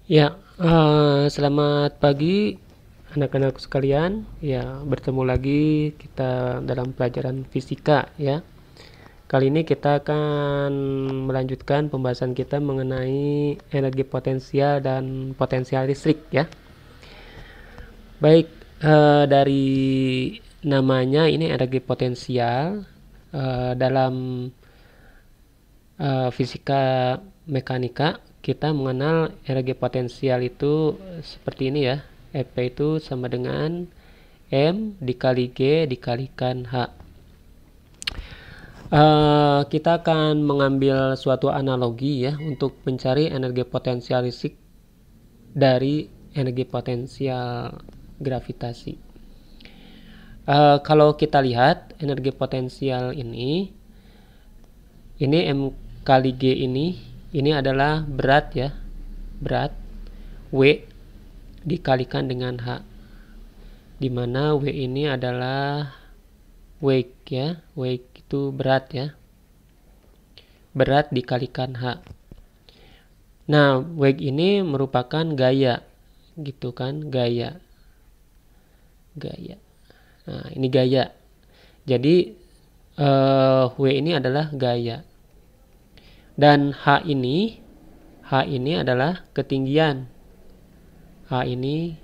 Ya, selamat pagi anak-anak sekalian. Ya, bertemu lagi kita dalam pelajaran fisika ya. Kali ini kita akan melanjutkan pembahasan kita mengenai energi potensial dan potensial listrik ya. Baik, dari namanya ini energi potensial. Dalam fisika mekanika kita mengenal energi potensial itu seperti ini ya. Ep itu sama dengan M dikali G dikalikan H. Kita akan mengambil suatu analogi ya untuk mencari energi potensial listrik dari energi potensial gravitasi. Kalau kita lihat energi potensial ini M kali G ini adalah berat ya, berat W dikalikan dengan H, dimana W ini adalah weight ya, weight itu berat ya, berat dikalikan H. Nah, weight ini merupakan gaya gitu kan, gaya. Nah, ini gaya. Jadi W ini adalah gaya. Dan H ini adalah ketinggian. H ini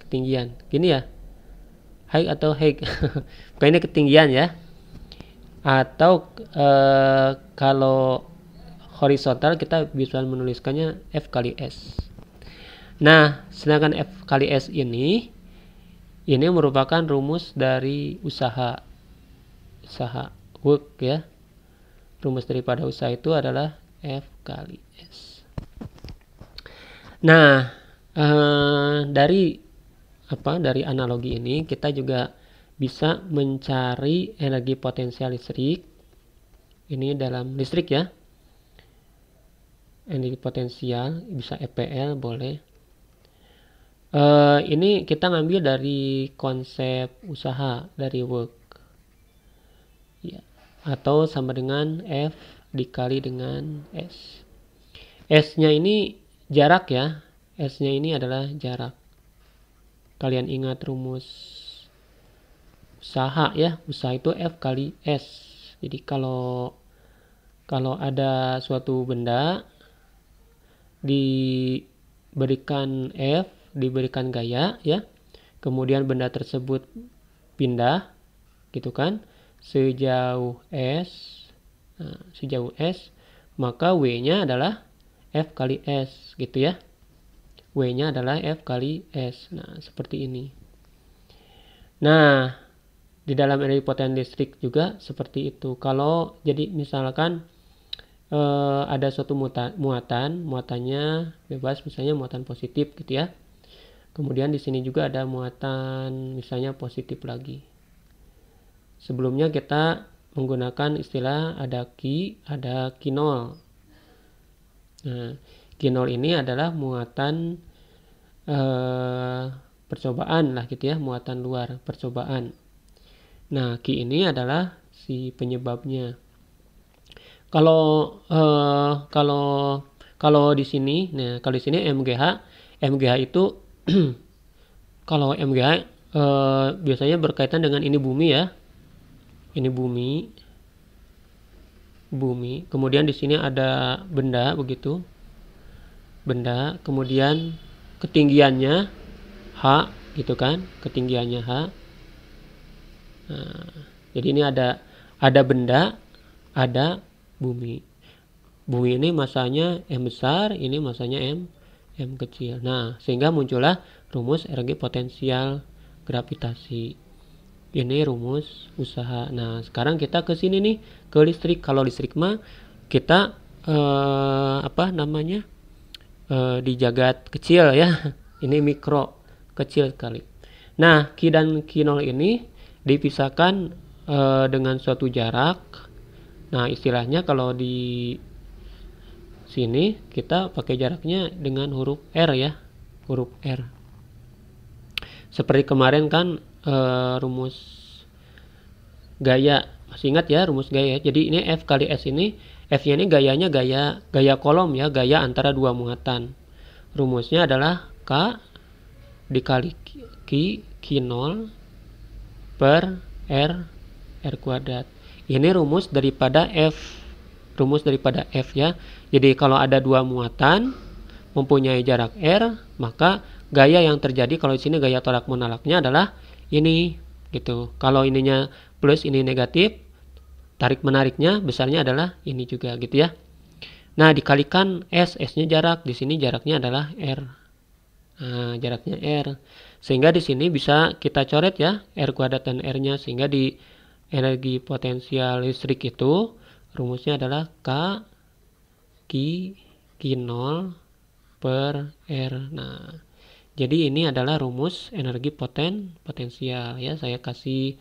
ketinggian. Gini ya. Height atau height. Bukan ini ketinggian ya. Atau kalau horizontal kita bisa menuliskannya F kali S. Nah, sedangkan F kali S ini merupakan rumus dari usaha work ya. Rumus daripada usaha itu adalah F kali S. Nah, dari analogi ini kita juga bisa mencari energi potensial listrik. Ini dalam listrik ya. Energi potensial bisa EPL boleh. Ini kita ngambil dari konsep usaha, dari work ya, atau sama dengan F dikali dengan S. S-nya ini jarak ya. S-nya ini adalah jarak. Kalian ingat rumus usaha ya. Usaha itu F kali S. Jadi kalau ada suatu benda diberikan F, diberikan gaya ya. Kemudian benda tersebut pindah gitu kan, sejauh S, maka W-nya adalah F kali S gitu ya. W-nya adalah F kali S. Nah, seperti ini. Nah, di dalam energi potensial listrik juga seperti itu. Kalau jadi misalkan ada suatu muatannya bebas, misalnya muatan positif gitu ya. Kemudian di sini juga ada muatan misalnya positif lagi. Sebelumnya kita menggunakan istilah ada Q, ada Q0. Nah, Q0 ini adalah muatan percobaan lah gitu ya, muatan luar percobaan. Nah, Q ini adalah si penyebabnya. Kalau di sini, nah kalau di sini MGH itu kalau MGH biasanya berkaitan dengan ini bumi ya. Ini bumi. Kemudian di sini ada benda begitu. Benda, kemudian ketinggiannya H gitu kan, ketinggiannya H. Nah, jadi ini ada benda, ada bumi. Bumi ini masanya M besar, ini masanya M kecil. Nah, sehingga muncullah rumus energi potensial gravitasi. Ini rumus usaha. Nah, sekarang kita ke sini nih, ke listrik. Kalau listrik mah kita di jagat kecil ya. Ini mikro, kecil sekali. Nah, Q dan Q0 ini dipisahkan dengan suatu jarak. Nah, istilahnya kalau di sini kita pakai jaraknya dengan huruf R ya, huruf R. Seperti kemarin kan rumus gaya, masih ingat ya rumus gaya. Jadi ini F kali S ini, F-nya ini gayanya gaya kolom ya, gaya antara dua muatan. rumusnya adalah K dikali Q0 per R kuadrat. Ini rumus daripada F. Rumus daripada F ya. Jadi kalau ada dua muatan mempunyai jarak R, maka gaya yang terjadi kalau di sini gaya tolak menolaknya adalah ini gitu. Kalau ininya plus, ini negatif, tarik menariknya besarnya adalah ini juga gitu ya. Nah, dikalikan S-nya jarak, di sini jaraknya adalah R. Nah, jaraknya R. Sehingga di sini bisa kita coret ya, R kuadrat dan R-nya, sehingga di energi potensial listrik itu rumusnya adalah K Q0 per R. Nah, jadi ini adalah rumus energi potensial ya. Saya kasih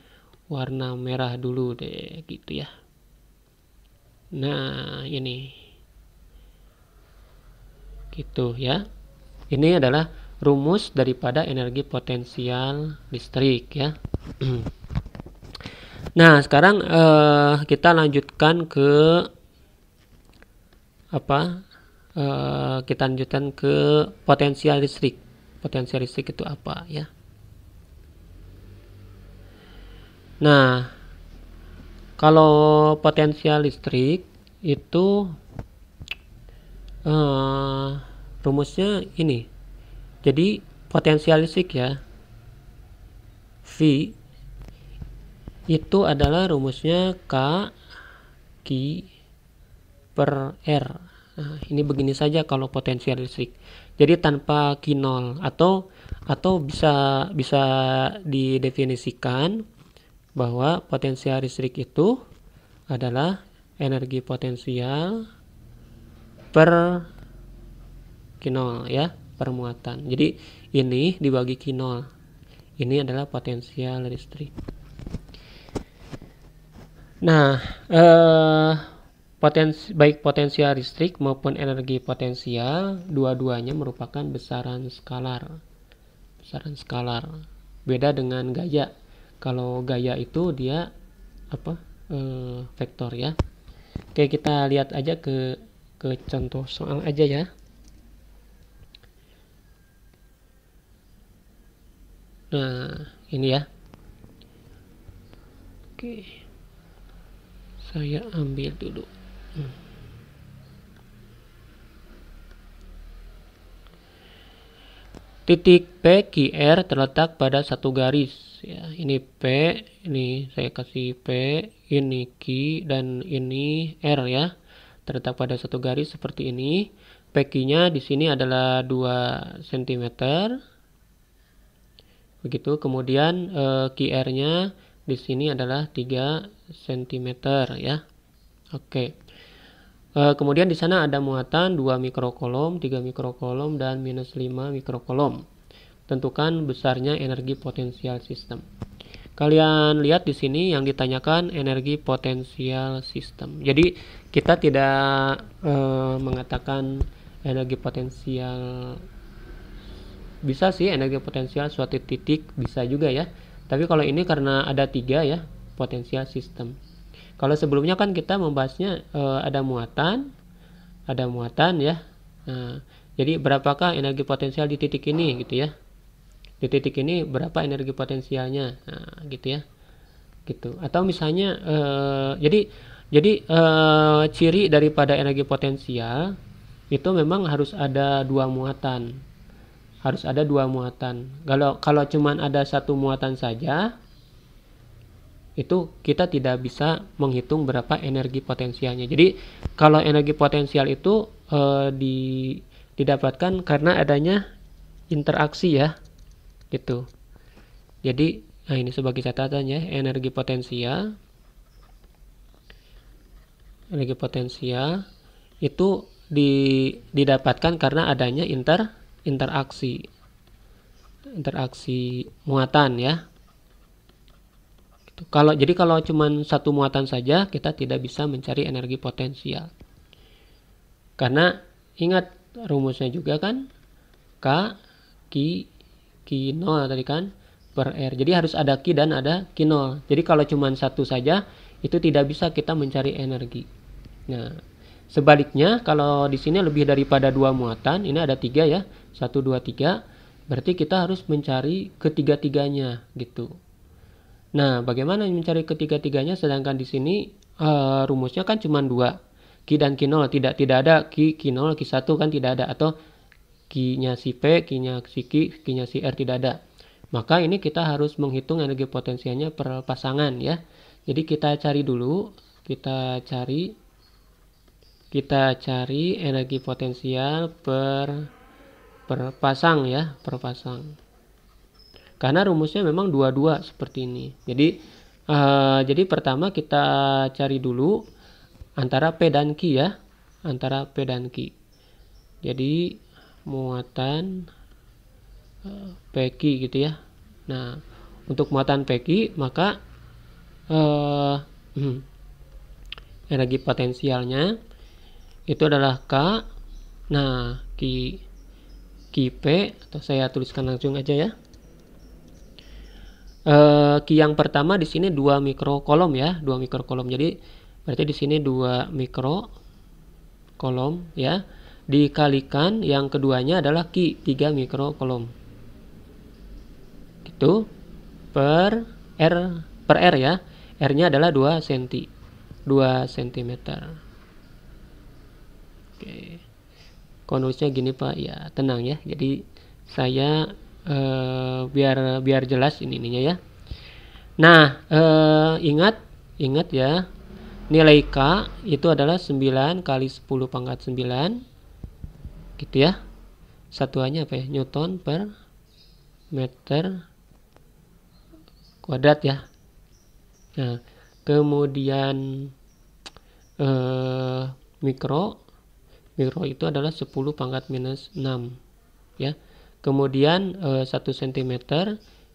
warna merah dulu deh gitu ya. Nah, ini gitu ya. Ini adalah rumus daripada energi potensial listrik ya. Nah, sekarang kita lanjutkan ke apa? Kita lanjutkan ke potensial listrik. Potensial listrik itu apa ya? Nah, kalau potensial listrik itu rumusnya ini. Jadi potensial listrik ya, V itu adalah rumusnya K Q per R. Nah, ini begini saja kalau potensial listrik. Jadi tanpa Q0 atau bisa didefinisikan bahwa potensial listrik itu adalah energi potensial per Q0 ya, per muatan. Jadi ini dibagi Q0. Ini adalah potensial listrik. Nah, baik potensial listrik maupun energi potensial, dua-duanya merupakan besaran skalar. Besaran skalar. Beda dengan gaya. Kalau gaya itu dia vektor ya. Oke, kita lihat aja ke contoh soal aja ya. Nah, ini ya. Oke. Saya ambil dulu. Titik P QR terletak pada satu garis ya. Ini P, ini saya kasih P, ini Q, dan ini R ya. Terletak pada satu garis seperti ini. PQ-nya di sini adalah 2 cm. Begitu. Kemudian QR-nya di sini adalah 3 cm ya. Oke. Kemudian di sana ada muatan 2 mikrokolom, 3 mikrokolom, dan minus 5 mikrokolom. Tentukan besarnya energi potensial sistem. Kalian lihat di sini yang ditanyakan energi potensial sistem. Jadi kita tidak mengatakan energi potensial. Bisa sih energi potensial suatu titik, bisa juga ya. Tapi kalau ini karena ada 3 ya, potensial sistem. Kalau sebelumnya kan kita membahasnya ada muatan ya. Nah, jadi berapakah energi potensial di titik ini gitu ya? Di titik ini berapa energi potensialnya? Nah, gitu ya. Gitu. Atau misalnya jadi ciri daripada energi potensial itu memang harus ada 2 muatan. Harus ada 2 muatan. Kalau cuman ada 1 muatan saja, itu kita tidak bisa menghitung berapa energi potensialnya. Jadi kalau energi potensial itu didapatkan karena adanya interaksi ya, gitu. Jadi nah ini sebagai catatan ya, energi potensial itu didapatkan karena adanya interaksi muatan ya. Kalau cuma 1 muatan saja kita tidak bisa mencari energi potensial. Karena ingat rumusnya juga kan K Q0 tadi kan per R. Jadi harus ada Q dan ada Q0. Jadi kalau cuma 1 saja itu tidak bisa kita mencari energi. Nah, Sebaliknya, kalau di sini lebih daripada 2 muatan, ini ada 3 ya. 1, 2, 3. Berarti kita harus mencari ketiga-tiganya gitu. Nah, bagaimana mencari ketiga-tiganya sedangkan di sini rumusnya kan cuma 2. Ki dan Ki0 tidak ada Ki0, Ki1 kan tidak ada, atau Ki-nya si P, Ki-nya si Ki, Ki-nya si R tidak ada. Maka ini kita harus menghitung energi potensialnya per pasangan ya. Jadi kita cari dulu, kita cari energi potensial per pasang ya, per pasang. Karena rumusnya memang 22 seperti ini. Jadi pertama kita cari dulu antara P dan Q ya, antara P dan Q. Jadi muatan PQ gitu ya. Nah, untuk muatan PQ maka energi potensialnya itu adalah K. Nah, P atau saya tuliskan langsung aja ya. Q yang pertama di sini 2 mikrokolom ya, 2 mikrokolom. Jadi berarti di sini 2 mikrokolom ya. Dikalikan yang keduanya adalah Q 3 mikrokolom. Gitu per R ya. R-nya adalah 2 cm. Oke. Konusnya gini Pak, ya tenang ya. Jadi saya biar jelas ininya ya. Nah, ingat ya. Nilai K itu adalah 9 kali 10 pangkat 9. Gitu ya. Satuannya apa ya? Newton per meter kuadrat ya. Nah, kemudian mikro itu adalah 10 pangkat minus 6 ya. Kemudian 1 cm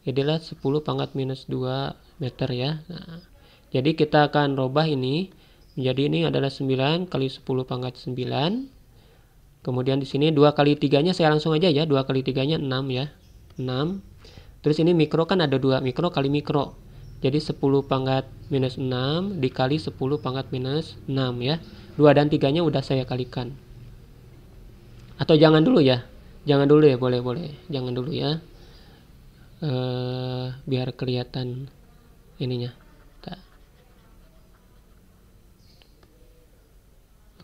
adalah 10 pangkat minus 2 meter ya. Nah, jadi kita akan robah ini menjadi ini adalah 9 kali 10 pangkat 9. Kemudian di sini 2 kali 3-nya saya langsung aja ya. 2 kali 3-nya 6 ya. 6. Terus ini mikro kan ada 2 mikro kali mikro. Jadi 10 pangkat minus 6 dikali 10 pangkat minus 6 ya. 2 dan 3-nya udah saya kalikan. Atau jangan dulu ya. Jangan dulu ya, boleh. Jangan dulu ya. Biar kelihatan ininya.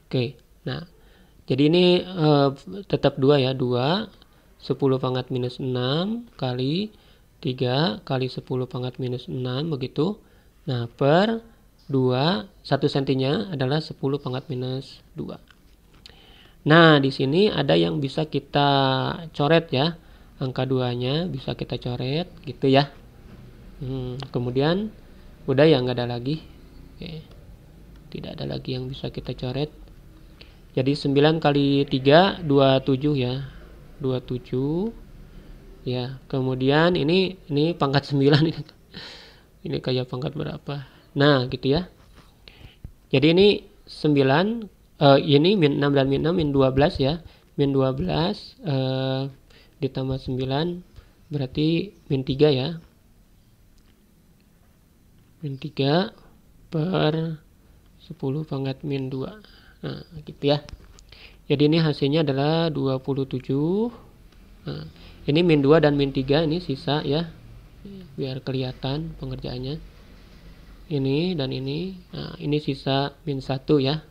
Oke. Nah, jadi ini tetap 2 ya. 2 10 pangkat minus 6 kali 3 kali 10 pangkat minus 6 begitu. Nah, per 2 1 cm-nya adalah 10 pangkat minus 2. Nah, di sini ada yang bisa kita coret ya. Angka 2-nya bisa kita coret gitu ya. Kemudian udah ya, nggak ada lagi. Oke. Tidak ada lagi yang bisa kita coret. Jadi 9 kali 3 27 ya. 27 ya. Kemudian ini pangkat 9 ini. Ini kayak pangkat berapa? Nah, gitu ya. Jadi ini 9 ini min 6 dan min 6 min 12 ya. Min 12 ditambah 9 berarti min 3 ya. Min 3 per 10 pangkat min 2. Nah, gitu ya. Jadi ini hasilnya adalah 27. Nah, ini min 2 dan min 3 ini sisa ya. Biar kelihatan pengerjaannya. Ini dan ini. Nah, ini sisa min 1 ya.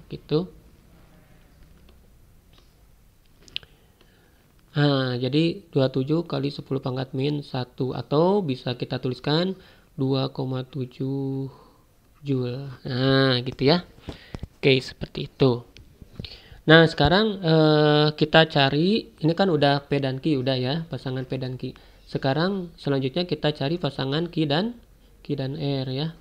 Gitu. Nah, jadi 27 kali 10 pangkat min 1 atau bisa kita tuliskan 2,7 Joule. Nah, gitu ya. Oke, seperti itu. Nah, sekarang kita cari, ini kan udah P dan Q udah ya, pasangan P dan Q. Sekarang selanjutnya kita cari pasangan Q dan R ya.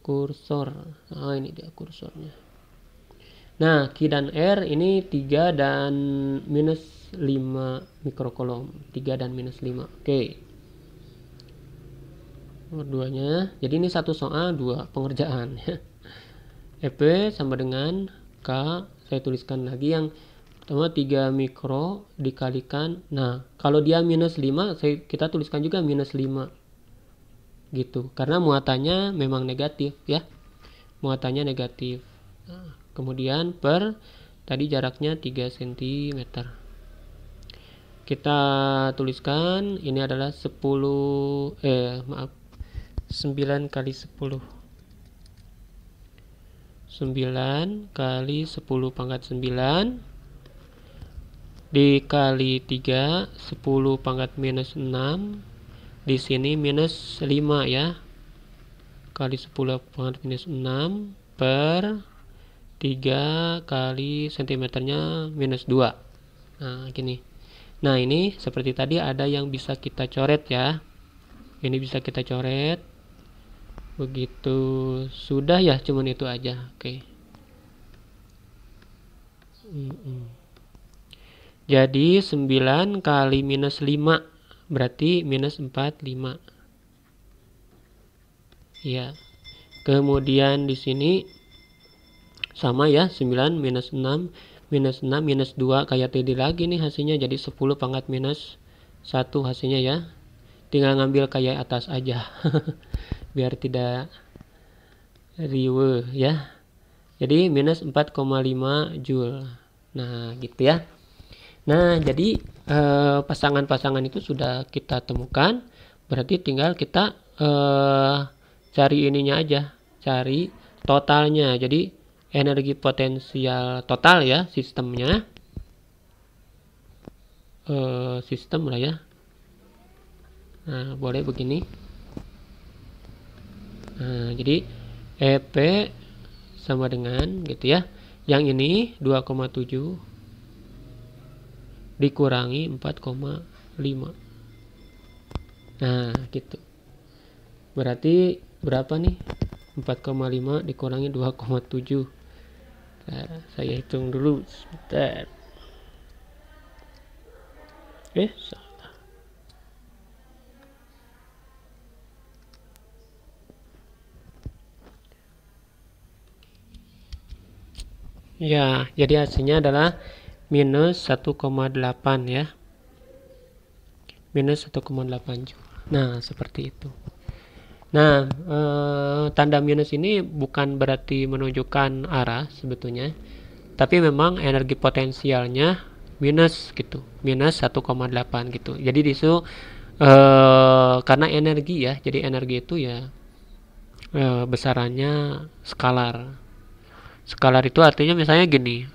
Kursor. Nah, ini dia kursornya. Nah, Q dan R ini 3 dan minus 5 mikrokolom. 3 dan minus 5. Oke. Nomor 2-nya. Jadi ini satu soal 2 pengerjaan ya. EP sama dengan K. Saya tuliskan lagi yang pertama 3 mikro dikalikan. Nah, kalau dia minus 5, kita tuliskan juga minus 5. Gitu. Karena muatannya memang negatif ya. muatannya negatif. Nah, kemudian per tadi jaraknya 3 cm. Kita tuliskan ini adalah 9 kali 10. 9 kali 10 pangkat 9 dikali 3, 10 pangkat minus 6. Di sini minus 5 ya. Kali 10 pangkat minus 6 per 3 kali cm-nya minus 2. Nah, gini. Nah, ini seperti tadi ada yang bisa kita coret ya. Ini bisa kita coret. Begitu. Sudah ya, cuman itu aja. Oke. Jadi 9 kali minus 5 berarti minus 45. Ya. Kemudian di sini sama ya, 9 minus 6 minus 2 kayak tadi lagi nih hasilnya, jadi 10 pangkat minus 1 hasilnya ya. Tinggal ngambil kayak atas aja. Biar tidak riweuh ya. Jadi minus 4,5 Joule. Nah, gitu ya. Nah, jadi pasangan-pasangan itu sudah kita temukan. Berarti tinggal kita cari ininya aja, cari totalnya. Jadi energi potensial total ya, sistemnya. Sistem lah ya. Nah, boleh begini. Nah, jadi EP sama dengan gitu ya. Yang ini 2,7 dikurangi 4,5. Nah, gitu. Berarti berapa nih? 4,5 dikurangi 2,7. Nah, saya hitung dulu sebentar. Salah. Ya, jadi hasilnya adalah minus 1,8 ya. Minus 1,8 Joule. Nah, seperti itu. Nah, tanda minus ini bukan berarti menunjukkan arah sebetulnya, tapi memang energi potensialnya minus gitu, minus 1,8 gitu. Jadi disitu karena energi ya, jadi energi itu ya besarannya skalar. Skalar itu artinya misalnya gini,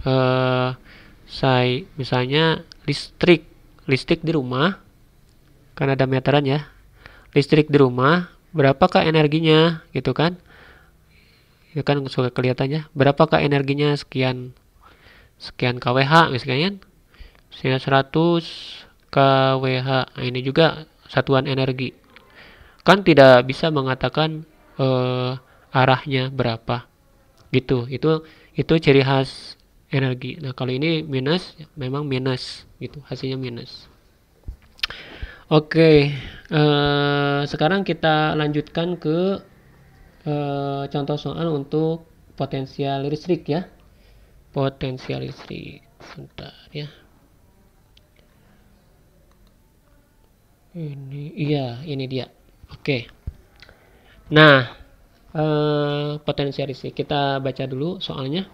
misalnya listrik di rumah, kan ada meteran ya, listrik di rumah berapakah energinya gitu kan, itu kan suka kelihatannya berapakah energinya, sekian kWh misalnya, 100 kWh. Nah, ini juga satuan energi, kan tidak bisa mengatakan arahnya berapa gitu. Itu ciri khas energi. Nah, kalau ini minus, memang minus gitu, hasilnya minus. Oke, sekarang kita lanjutkan ke contoh soal untuk potensial listrik ya. Potensial listrik. Sebentar ya. Ini dia. Oke. Nah, potensial listrik. Kita baca dulu soalnya.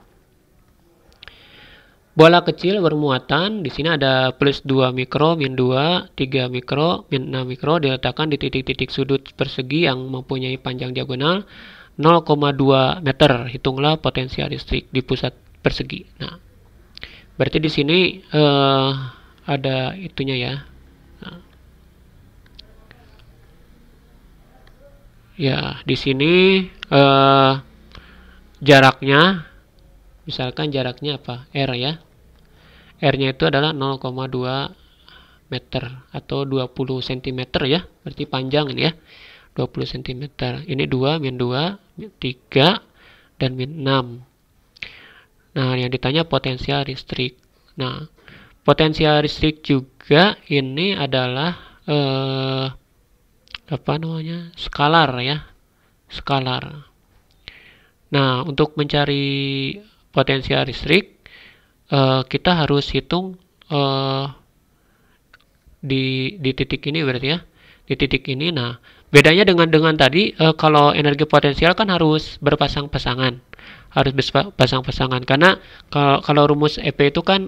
Bola kecil bermuatan, di sini ada plus 2 mikro, min 2, 3 mikro, min 6 mikro diletakkan di titik-titik sudut persegi yang mempunyai panjang diagonal 0,2 meter. Hitunglah potensial listrik di pusat persegi. Nah, berarti di sini ada itunya ya. Nah, ya, di sini jaraknya, misalkan jaraknya apa? R ya. R-nya itu adalah 0,2 meter atau 20 cm ya. Berarti panjang ini ya. 20 cm. Ini 2, min 2, min 3, dan min 6. Nah, yang ditanya potensial listrik. Nah, potensial listrik juga ini adalah skalar ya. Skalar. Nah, untuk mencari potensial listrik kita harus hitung di titik ini berarti ya. Di titik ini, nah Bedanya dengan tadi, kalau energi potensial kan harus berpasang-pasangan, karena kalau rumus EP itu kan,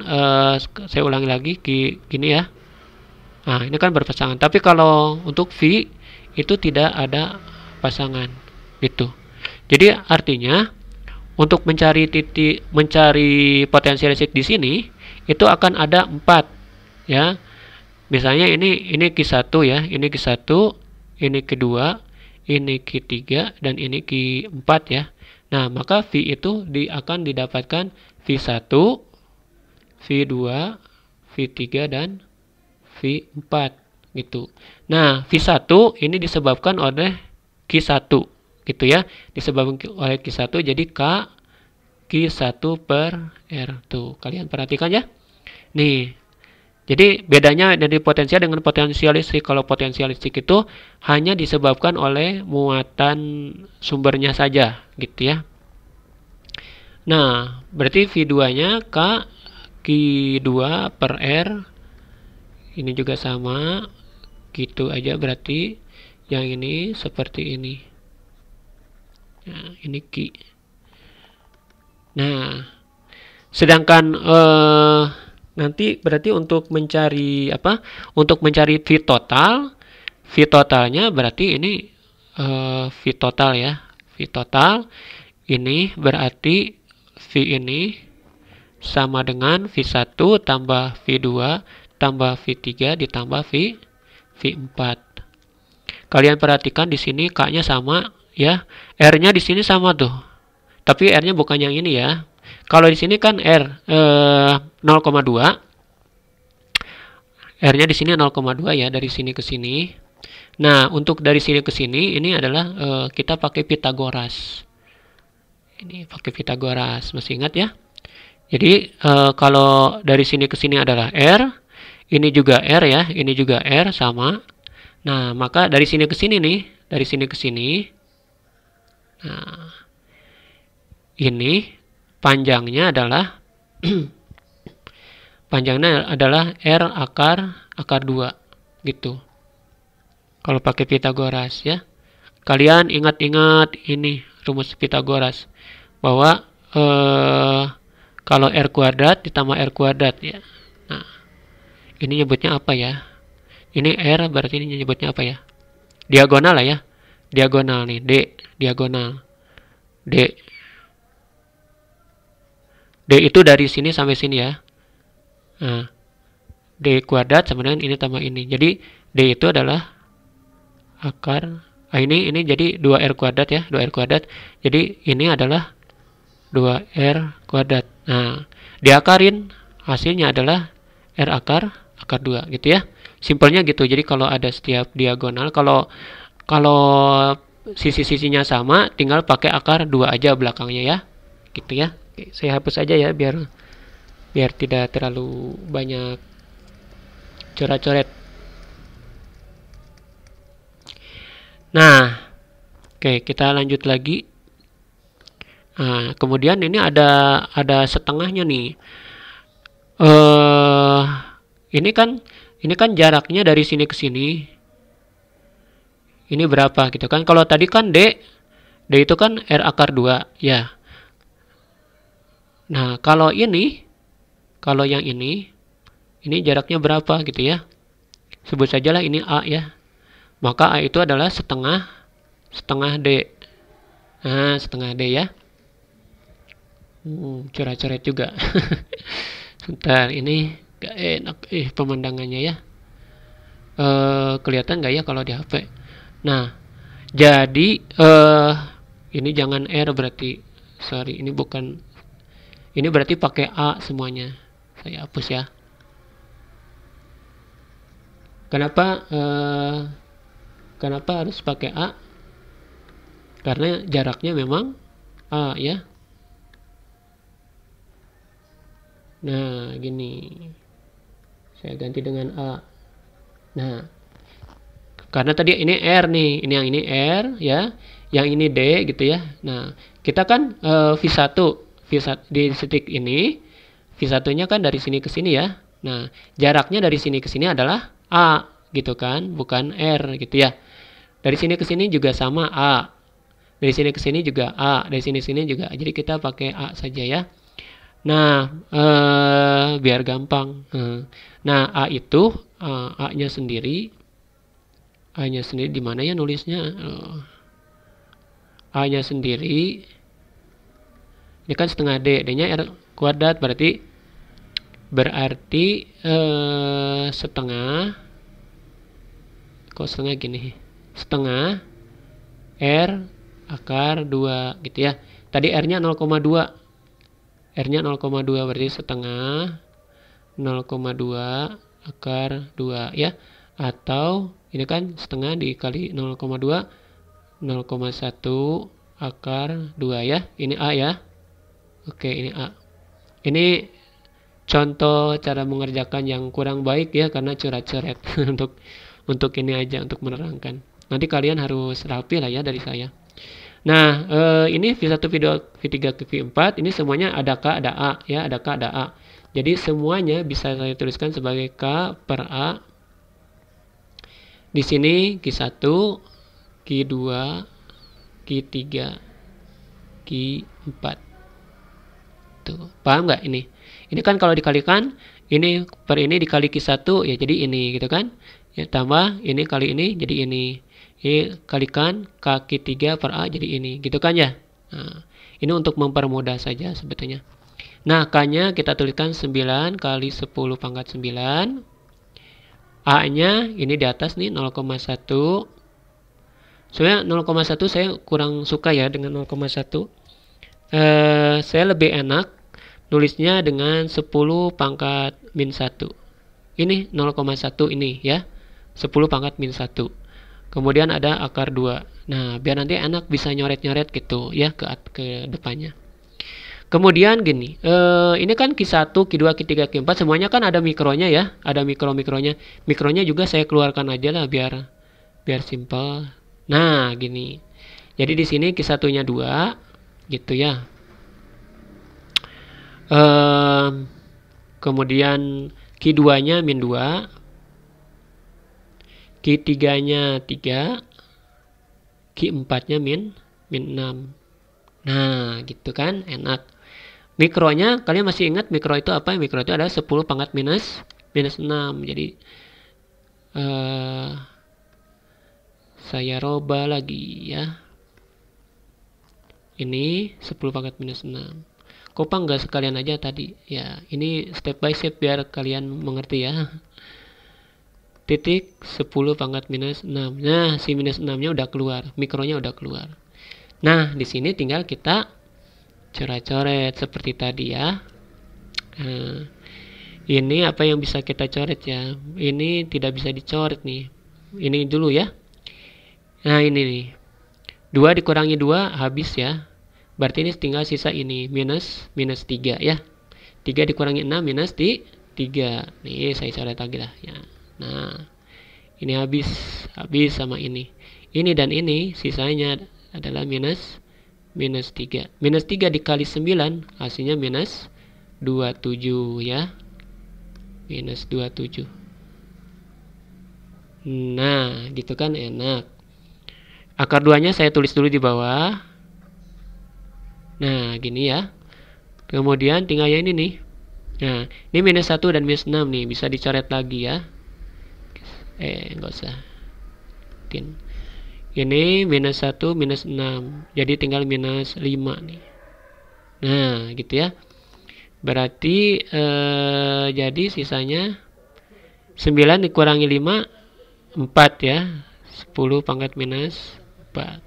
saya ulangi lagi gini ya. Nah, ini kan berpasangan. Tapi kalau untuk V itu tidak ada pasangan gitu. Jadi artinya untuk mencari potensi listrik di sini itu akan ada 4 ya. Misalnya ini Q1 ya, ini Q1, ini Q2, ini Q3 dan ini Q4 ya. Nah, maka V itu akan didapatkan V1, V2, V3 dan V4 gitu. Nah, V1 ini disebabkan oleh Q1 gitu ya. Disebabkan oleh Q1 jadi Q1 per R. Tuh, kalian perhatikan ya. Nih, jadi bedanya dari potensial dengan potensial listrik. Kalau potensial listrik itu hanya disebabkan oleh muatan sumbernya saja gitu ya. Nah, berarti V2-nya Q2 per R. Ini juga sama. Gitu aja berarti yang ini seperti ini. Nah, ini Q. Nah, sedangkan nanti berarti untuk mencari Untuk mencari V totalnya berarti ini V total ya. V total ini berarti V ini sama dengan V1 tambah V2 tambah V3 ditambah V4. Kalian perhatikan di sini K-nya sama ya. R-nya di sini sama tuh. Tapi R-nya bukan yang ini ya. Kalau di sini kan R 0,2. R-nya di sini 0,2 ya, dari sini ke sini. Nah, untuk dari sini ke sini ini adalah kita pakai Pitagoras. Ini pakai Pitagoras, masih ingat ya? Jadi kalau dari sini ke sini adalah R, ini juga R ya, ini juga R sama. Nah, maka dari sini ke sini nih, dari sini ke sini. Nah, ini panjangnya adalah R akar 2 gitu. Kalau pakai Pitagoras ya. Kalian ingat-ingat ini rumus Pitagoras bahwa kalau R kuadrat ditambah R kuadrat ya. Nah, ini nyebutnya apa ya? Ini R berarti ini nyebutnya apa ya? Diagonal lah ya. Diagonal nih, D, diagonal. D itu dari sini sampai sini ya. Nah, D kuadrat sama dengan ini tambah ini. Jadi D itu adalah akar ini jadi 2R kuadrat ya, 2R kuadrat. Jadi ini adalah 2R kuadrat. Nah, diakarin hasilnya adalah R akar 2 gitu ya. Simpelnya gitu. Jadi kalau ada setiap diagonal, kalau sisi-sisinya sama, tinggal pakai akar 2 aja belakangnya ya. Gitu ya. Oke, saya hapus aja ya biar tidak terlalu banyak coret-coret. Nah, oke, kita lanjut lagi. Nah, kemudian ini ada setengahnya nih. Ini kan jaraknya dari sini ke sini. Ini berapa gitu kan? Kalau tadi kan D itu kan R akar 2 ya. Nah, kalau yang ini jaraknya berapa gitu ya? Sebut sajalah ini A ya. Maka A itu adalah setengah D. Nah, setengah D ya. Coret-coret juga. Sebentar, ini gak enak pemandangannya ya. Kelihatan gak ya kalau di HP? Nah, jadi ini jangan R berarti. Sorry, ini bukan. Ini berarti pakai A semuanya. Saya hapus ya. Kenapa harus pakai A? Karena jaraknya memang A ya. Nah, gini. Saya ganti dengan A. Nah, karena tadi ini R nih. Ini yang ini R ya. Yang ini D gitu ya. Nah, kita kan V1 di titik ini. V1-nya kan dari sini ke sini ya. Nah, jaraknya dari sini ke sini adalah A gitu kan, bukan R gitu ya. Dari sini ke sini juga sama A. Dari sini ke sini juga A. Dari sini ke sini juga. Jadi kita pakai A saja ya. Nah, biar gampang. Nah, A itu A-nya sendiri. A-nya sendiri di mana ya nulisnya? A-nya sendiri. Ini kan setengah D. D-nya R kuadrat berarti setengah. Kok setengah gini? Setengah R akar 2 gitu ya. Tadi R-nya 0,2. R-nya 0,2 berarti setengah 0,2 akar 2 ya. Atau ini kan setengah dikali 0,2 0,1 akar 2 ya. Ini A ya. Oke, ini A. Ini contoh cara mengerjakan yang kurang baik ya, karena coret-coret untuk ini aja, untuk menerangkan. Nanti kalian harus rapi lah ya dari saya. Nah, ini V1, V2, V3, V4 ini semuanya ada K, ada A ya, ada K, ada A. Jadi semuanya bisa saya tuliskan sebagai K per A. Di sini Q1, Q2, Q3, Q4. Tuh, paham nggak ini? Ini kan kalau dikalikan ini per ini dikali Q1 ya jadi ini gitu kan? Ya tambah ini kali ini jadi ini. Ini kalikan kaki 3 per A jadi ini gitu kan ya. Nah, ini untuk mempermudah saja sebetulnya. Nah, K-nya kita tuliskan 9 kali 10 pangkat 9. A-nya ini di atas nih 0,1. Soalnya 0,1 saya kurang suka ya dengan 0,1. Saya lebih enak nulisnya dengan 10 pangkat min 1. Ini 0,1 ini ya. 10 pangkat min 1. Kemudian ada akar 2. Nah, biar nanti enak bisa nyoret-nyoret gitu ya ke depannya. Kemudian gini, ini kan Q1, Q2, Q3, Q4 semuanya kan ada mikronya ya, ada mikronya. Mikronya juga saya keluarkan aja lah biar simple. Nah, gini. Jadi di sini Q1-nya 2 gitu ya. Kemudian Q2-nya min 2. Q3-nya 3. Q4-nya min 6. Nah, gitu kan, enak. Mikronya, kalian masih ingat mikro itu apa? Mikro itu adalah 10 pangkat minus 6. Jadi saya roba lagi ya. Ini 10 pangkat minus 6. Kok nggak sekalian aja tadi? Ya, ini step by step biar kalian mengerti ya. Titik 10 pangkat minus 6. Nah, si minus 6-nya udah keluar, mikronya udah keluar. Nah, di sini tinggal kita coret-coret seperti tadi ya. Nah, ini apa yang bisa kita coret ya? Ini tidak bisa dicoret nih. Ini dulu ya. Nah, ini nih. 2 dikurangi 2 habis ya. Berarti ini tinggal sisa ini minus 3 ya. 3 dikurangi 6 minus 3. Nih, saya coret lagi lah ya. Nah, ini habis sama ini. Ini dan ini sisanya adalah minus 3. Minus 3 dikali 9 hasilnya minus 27 ya. Minus 27. Nah, gitu kan enak. Akar 2-nya saya tulis dulu di bawah. Nah, gini ya. Kemudian tinggal yang ini nih. Nah, ini minus 1 dan minus 6 nih. Bisa dicoret lagi ya. Enggak usah. Ini minus 1, minus 6. Jadi tinggal minus 5 nih. Nah, gitu ya. Berarti jadi sisanya 9 dikurangi 5, 4 ya. 10 pangkat minus 4.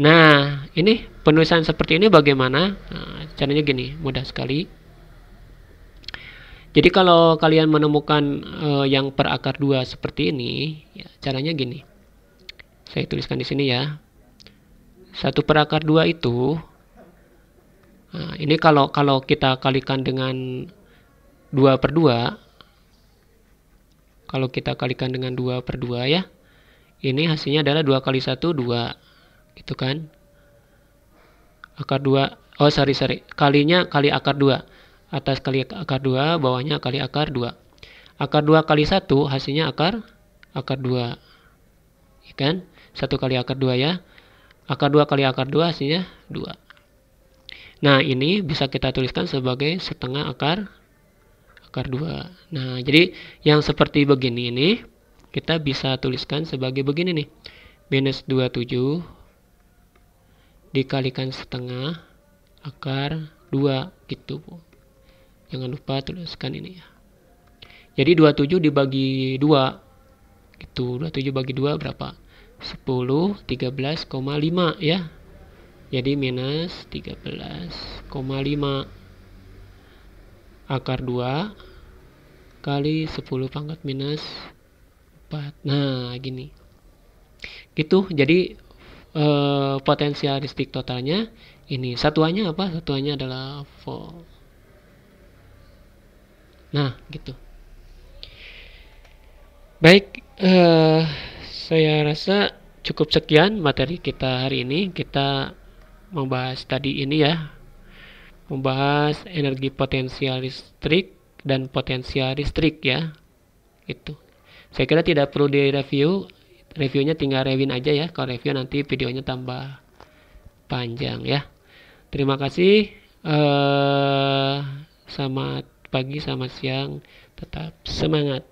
Nah, ini penulisan seperti ini bagaimana? Nah, caranya gini, mudah sekali. Jadi kalau kalian menemukan yang per akar 2 seperti ini, ya, caranya gini. Saya tuliskan di sini ya. 1 per akar 2 itu, nah, ini kalau kita kalikan dengan 2 per 2, kalau kita kalikan dengan 2 per 2 ya, ini hasilnya adalah 2 kali 1, 2. Gitu kan. Akar 2, kalinya kali akar 2. Atas kali akar 2, bawahnya kali akar 2. Akar 2 kali 1 hasilnya akar 2. ya kan? 1 kali akar 2 ya. Akar 2 kali akar 2 hasilnya 2. Nah, ini bisa kita tuliskan sebagai setengah akar 2. Nah, jadi yang seperti begini ini kita bisa tuliskan sebagai begini nih. Minus 27 dikalikan setengah akar 2 gitu. Jangan lupa tuliskan ini ya. Jadi 27 dibagi 2 gitu. 27 bagi 2 berapa? 10, 13,5 ya. Jadi minus 13,5 akar 2 kali 10 pangkat minus 4. Nah, gini. Gitu. Jadi potensial listrik totalnya ini. Satuannya apa? Satuannya adalah volt. Nah, gitu. Baik, saya rasa cukup sekian materi kita hari ini. Kita membahas tadi ini ya, membahas energi potensial listrik dan potensial listrik ya. Itu. Saya kira tidak perlu direview. Reviewnya tinggal rewin aja ya. Kalau review nanti videonya tambah panjang ya. Terima kasih. Selamat pagi, selamat siang. Tetap semangat.